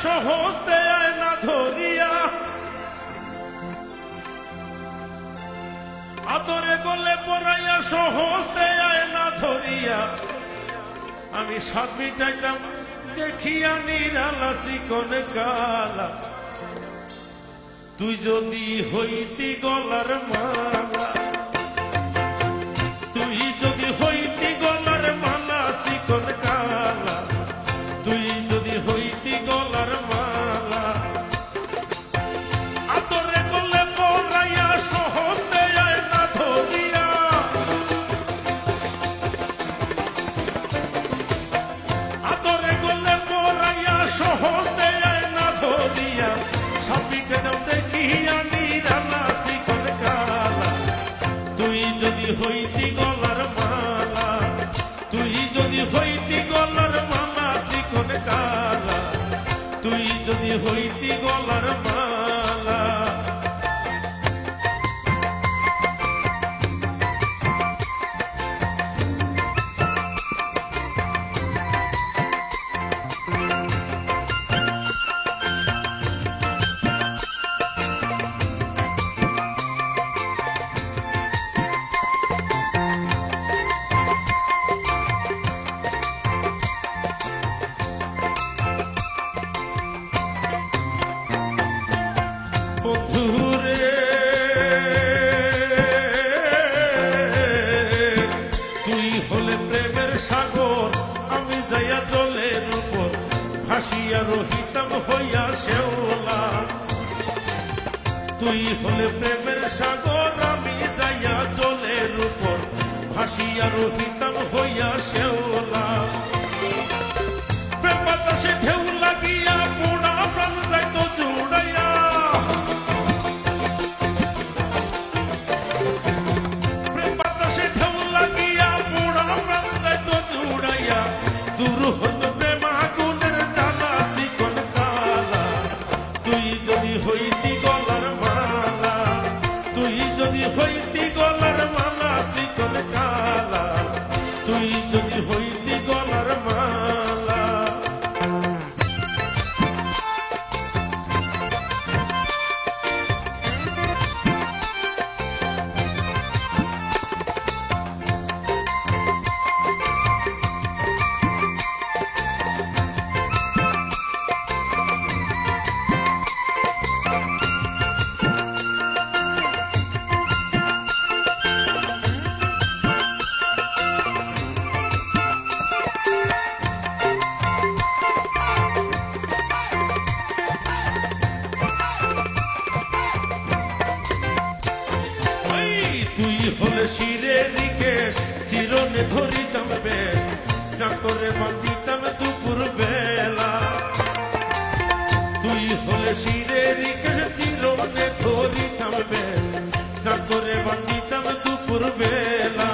সহজ দেয় না ধরিয়া, আদরে গলে পড়াইয়া সহজ দেয় না ধরিয়া, আমি স্বাদ মিটাইতাম দেখিয়া নিরালা চিকন কালা। তুই যদি হইতি গলার মালা, তুই যদি হইতি গলার মালা চিকন কালা, তুই যদি হইতি গলার মালা, আদরে গলে পড়াইয়া সহজ দেয় না ধরিয়া, আদরে গলে পড়াইয়া সহজ দেয় না ধরিয়া, সাপিকে দাম দেখিয়া নিরালা চিকন কালা। তুই যদি হইতি গলার মালা, তুই যদি হইতি গলার মালা চিকন কালা, তুই যদি হইতি গলার মালা। বন্ধুরে তুই হলে প্রেমের সাগর, আমি যাইয়া জলের উপর ভাসিয়া রহিতাম হইয়া শেওলা। তুই হলে প্রেমের সাগর, আমি যাইয়া জলের উপর ভাসিয়া রহিতাম হইয়া শেওলা। প্রেম বাতাসে ঢেউ লাগিয়া পোড়া প্রাণ যাইত জুড়াইয়া, দূর হইল প্রেম আগুনের জ্বালা চিকন কালা। তুই যদি হইতি গলার মালা, তুই যদি হইতি গলার মালা চিকন কালা, তুই যদি হইতি গলার মালা। তুই হলে শিরের নিকেশ, চিরনে ধরিতাম বেশ, স্নান করে বান্ধিতাম দুপুর বেলা। তুই হলে শিরের নিকেশ, চিরনে ধরিতাম বেশ, স্নান করে বান্ধিতাম দুপুর বেলা।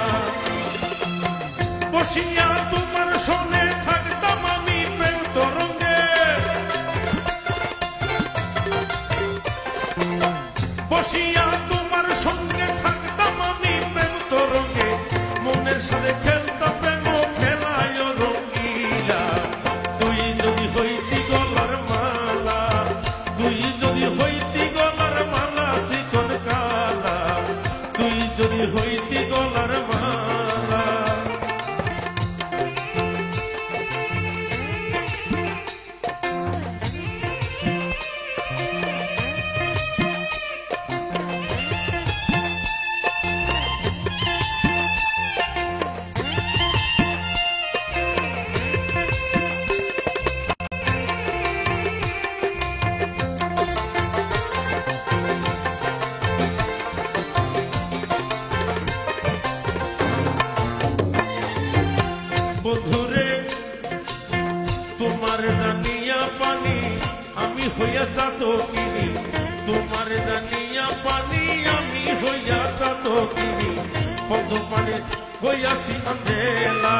বসিয়া তোমার শোনে থাকতাম আমি প্রেম তরঙ্গে, বসিয়া তোমার সঙ্গে থাকতাম আমি প্রেম তরঙ্গে, মনের সাথে খেলতাম প্রেম খেলায় রঙ্গিলা। তুই যদি হইতি গলার মালা, তুই যদি হইতি গলার মালা চিকন কালা, তুই যদি হইতি গলার মালা। বন্ধুরে তোমার জানিয়া পানি, আমি হইয়া চাতকিনি। তোমার জানিয়া পানি, আমি হইয়া চাতকিনি। বন্ধু পানি হইয়াছি আন্ধেলা।